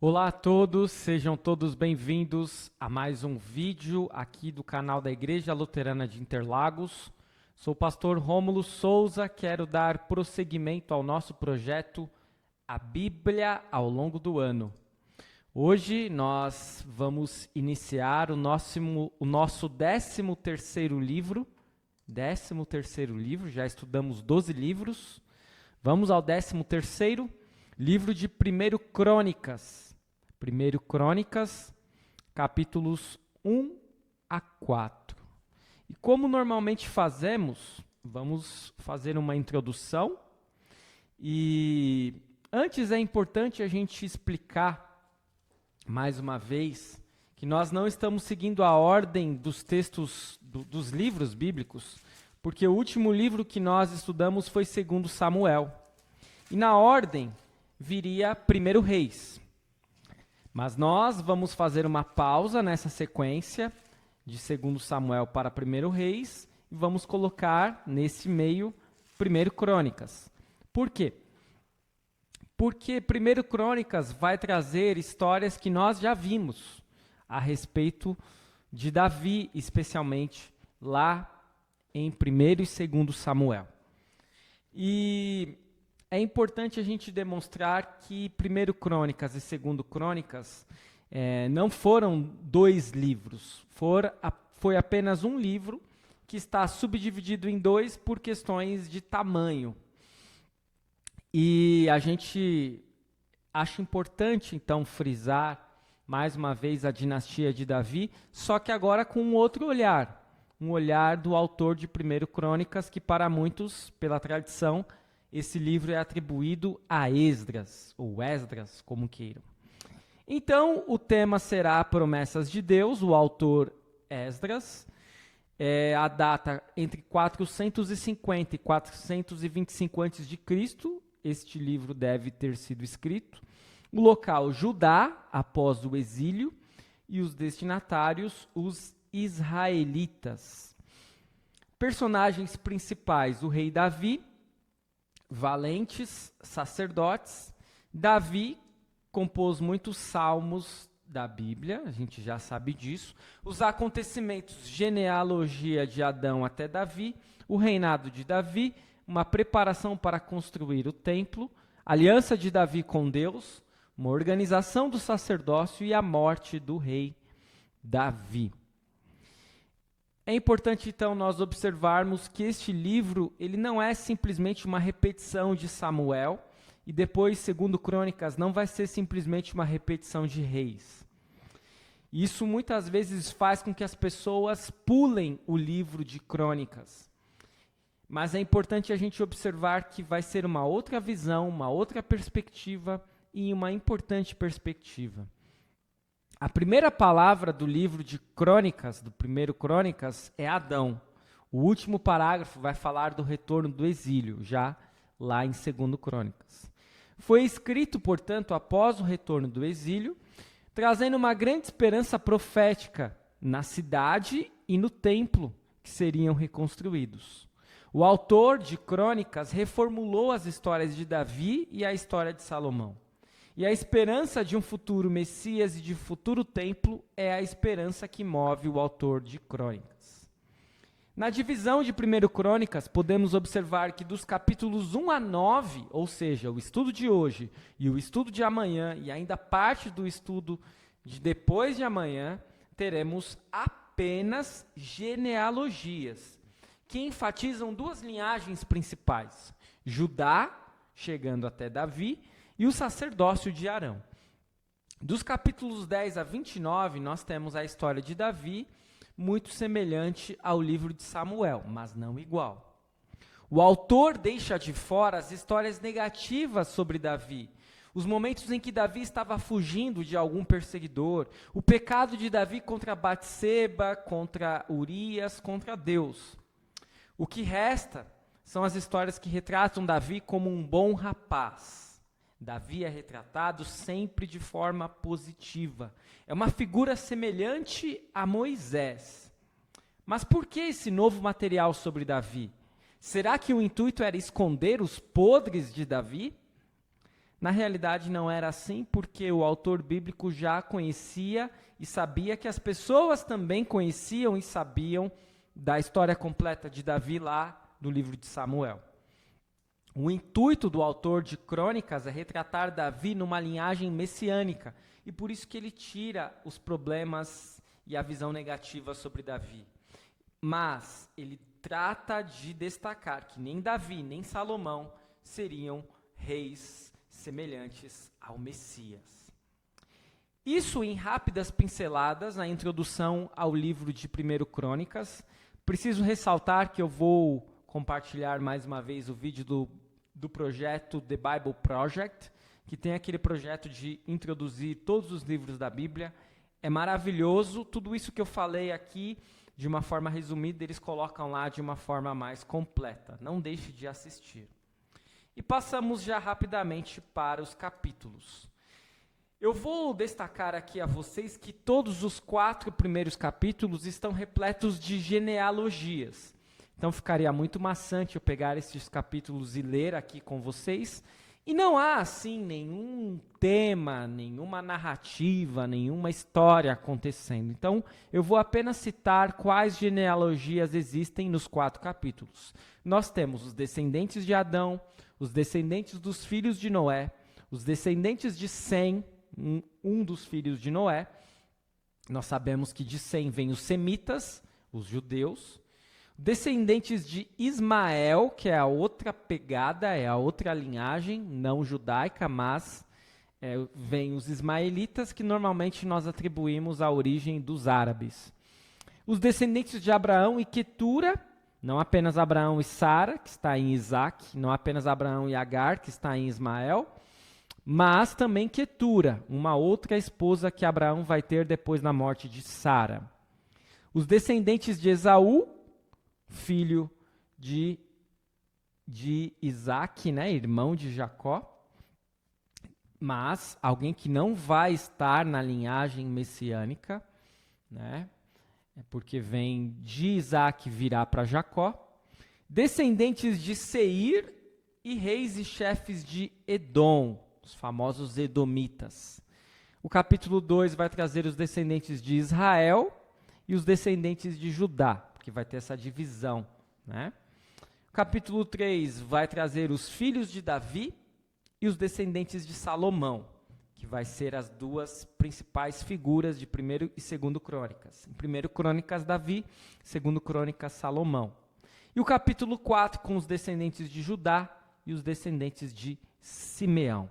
Olá a todos, sejam todos bem-vindos a mais um vídeo aqui do canal da Igreja Luterana de Interlagos. Sou o pastor Rômulo Souza, quero dar prosseguimento ao nosso projeto A Bíblia ao longo do ano. Hoje nós vamos iniciar o nosso 13º livro, já estudamos 12 livros, vamos ao 13º livro de 1 Crônicas. 1 Crônicas, capítulos 1 a 4. E como normalmente fazemos, vamos fazer uma introdução. E antes é importante a gente explicar, mais uma vez, que nós não estamos seguindo a ordem dos textos dos livros bíblicos, porque o último livro que nós estudamos foi 2 Samuel. E na ordem viria 1 Reis. Mas nós vamos fazer uma pausa nessa sequência de 2 Samuel para 1 Reis e vamos colocar nesse meio 1 Crônicas. Por quê? Porque 1 Crônicas vai trazer histórias que nós já vimos a respeito de Davi, especialmente lá em 1 e 2 Samuel. E é importante a gente demonstrar que 1 Crônicas e 2 Crônicas não foram dois livros, foi apenas um livro que está subdividido em dois por questões de tamanho. E a gente acha importante, então, frisar mais uma vez a dinastia de Davi, só que agora com um outro olhar, um olhar do autor de 1 Crônicas, que para muitos, pela tradição, esse livro é atribuído a Esdras, ou Esdras, como queiram. Então, o tema será Promessas de Deus, o autor Esdras, a data entre 450 e 425 a.C., este livro deve ter sido escrito. O local, Judá, após o exílio, e os destinatários, os israelitas. Personagens principais, o rei Davi, valentes sacerdotes. Davi compôs muitos salmos da Bíblia, a gente já sabe disso. Os acontecimentos, genealogia de Adão até Davi, o reinado de Davi, uma preparação para construir o templo, aliança de Davi com Deus, uma organização do sacerdócio e a morte do rei Davi. É importante, então, nós observarmos que este livro ele não é simplesmente uma repetição de Samuel, e depois, 2 Crônicas, não vai ser simplesmente uma repetição de Reis. Isso muitas vezes faz com que as pessoas pulem o livro de Crônicas. Mas é importante a gente observar que vai ser uma outra visão, uma outra perspectiva e uma importante perspectiva. A primeira palavra do livro de Crônicas, do 1 Crônicas, é Adão. O último parágrafo vai falar do retorno do exílio, já lá em 2 Crônicas. Foi escrito, portanto, após o retorno do exílio, trazendo uma grande esperança profética na cidade e no templo que seriam reconstruídos. O autor de Crônicas reformulou as histórias de Davi e a história de Salomão. E a esperança de um futuro Messias e de futuro templo é a esperança que move o autor de Crônicas. Na divisão de 1 Crônicas, podemos observar que dos capítulos 1 a 9, ou seja, o estudo de hoje e o estudo de amanhã, e ainda parte do estudo de depois de amanhã, teremos apenas genealogias, que enfatizam duas linhagens principais: Judá, chegando até Davi, e o sacerdócio de Arão. Dos capítulos 10 a 29, nós temos a história de Davi, muito semelhante ao livro de Samuel, mas não igual. O autor deixa de fora as histórias negativas sobre Davi, os momentos em que Davi estava fugindo de algum perseguidor, o pecado de Davi contra Batseba, contra Urias, contra Deus. O que resta são as histórias que retratam Davi como um bom rapaz. Davi é retratado sempre de forma positiva. É uma figura semelhante a Moisés. Mas por que esse novo material sobre Davi? Será que o intuito era esconder os podres de Davi? Na realidade, não era assim, porque o autor bíblico já conhecia e sabia que as pessoas também conheciam e sabiam da história completa de Davi lá do livro de Samuel. O intuito do autor de Crônicas é retratar Davi numa linhagem messiânica, e por isso que ele tira os problemas e a visão negativa sobre Davi. Mas ele trata de destacar que nem Davi, nem Salomão seriam reis semelhantes ao Messias. Isso em rápidas pinceladas na introdução ao livro de 1 Crônicas. Preciso ressaltar que eu vou compartilhar mais uma vez o vídeo do projeto The Bible Project, que tem aquele projeto de introduzir todos os livros da Bíblia. É maravilhoso, tudo isso que eu falei aqui, de uma forma resumida, eles colocam lá de uma forma mais completa. Não deixe de assistir. E passamos já rapidamente para os capítulos. Eu vou destacar aqui a vocês que todos os 4 primeiros capítulos estão repletos de genealogias. Então ficaria muito maçante eu pegar esses capítulos e ler aqui com vocês. E não há, assim, nenhum tema, nenhuma narrativa, nenhuma história acontecendo. Então, eu vou apenas citar quais genealogias existem nos 4 capítulos. Nós temos os descendentes de Adão, os descendentes dos filhos de Noé, os descendentes de Sem, um dos filhos de Noé. Nós sabemos que de Sem vêm os semitas, os judeus. Descendentes de Ismael, que é a outra pegada, é a outra linhagem, não judaica, mas vêm os ismaelitas, que normalmente nós atribuímos à origem dos árabes. Os descendentes de Abraão e Quetura, não apenas Abraão e Sara, que está em Isaac, não apenas Abraão e Agar, que está em Ismael, mas também Quetura, uma outra esposa que Abraão vai ter depois da morte de Sara. Os descendentes de Esaú, filho de Isaac, né, irmão de Jacó, mas alguém que não vai estar na linhagem messiânica, né, porque vem de Isaac virá para Jacó. Descendentes de Seir e reis e chefes de Edom, os famosos edomitas. O capítulo 2 vai trazer os descendentes de Israel e os descendentes de Judá, que vai ter essa divisão, né? O capítulo 3 vai trazer os filhos de Davi e os descendentes de Salomão, que vai ser as duas principais figuras de 1 e 2 Crônicas. Em 1 Crônicas, Davi, 2 Crônicas, Salomão. E o capítulo 4 com os descendentes de Judá e os descendentes de Simeão.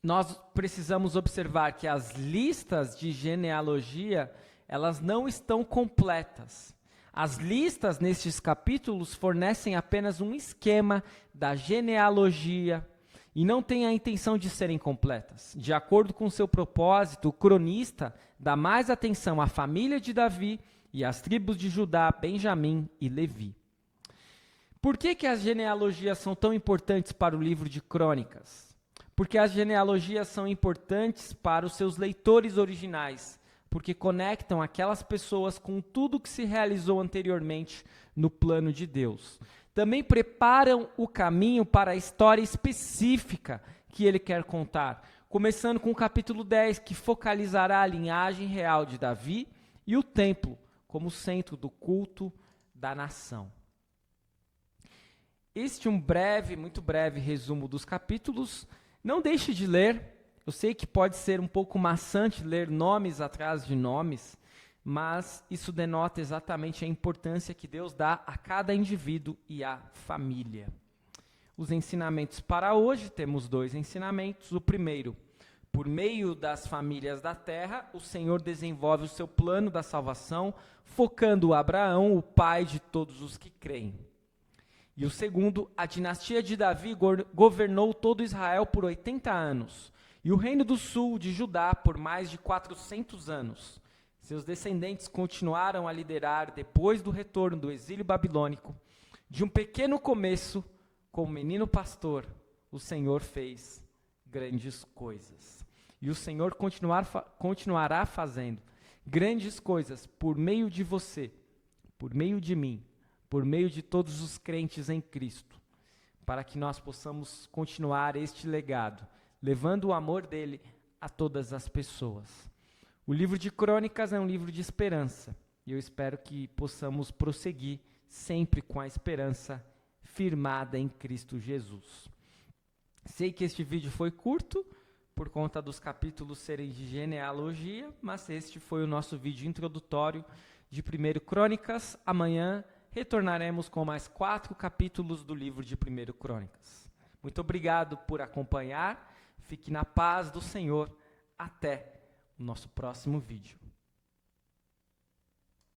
Nós precisamos observar que as listas de genealogia elas não estão completas. As listas nestes capítulos fornecem apenas um esquema da genealogia e não têm a intenção de serem completas. De acordo com seu propósito, o cronista dá mais atenção à família de Davi e às tribos de Judá, Benjamim e Levi. Por que as genealogias são tão importantes para o livro de Crônicas? Porque as genealogias são importantes para os seus leitores originais, porque conectam aquelas pessoas com tudo que se realizou anteriormente no plano de Deus. Também preparam o caminho para a história específica que ele quer contar, começando com o capítulo 10, que focalizará a linhagem real de Davi e o templo como centro do culto da nação. Este é um breve, muito breve resumo dos capítulos. Não deixe de ler. Eu sei que pode ser um pouco maçante ler nomes atrás de nomes, mas isso denota exatamente a importância que Deus dá a cada indivíduo e à família. Os ensinamentos para hoje, temos 2 ensinamentos. O primeiro, por meio das famílias da terra, o Senhor desenvolve o seu plano da salvação, focando Abraão, o pai de todos os que creem. E o segundo, a dinastia de Davi governou todo Israel por 80 anos. E o reino do sul de Judá por mais de 400 anos. Seus descendentes continuaram a liderar depois do retorno do exílio babilônico. De um pequeno começo, com o menino pastor, o Senhor fez grandes coisas. E o Senhor continuará fazendo grandes coisas por meio de você, por meio de mim, por meio de todos os crentes em Cristo, para que nós possamos continuar este legado, levando o amor dele a todas as pessoas. O livro de Crônicas é um livro de esperança, e eu espero que possamos prosseguir sempre com a esperança firmada em Cristo Jesus. Sei que este vídeo foi curto, por conta dos capítulos serem de genealogia, mas este foi o nosso vídeo introdutório de 1 Crônicas. Amanhã retornaremos com mais 4 capítulos do livro de 1 Crônicas. Muito obrigado por acompanhar, fique na paz do Senhor, até o nosso próximo vídeo.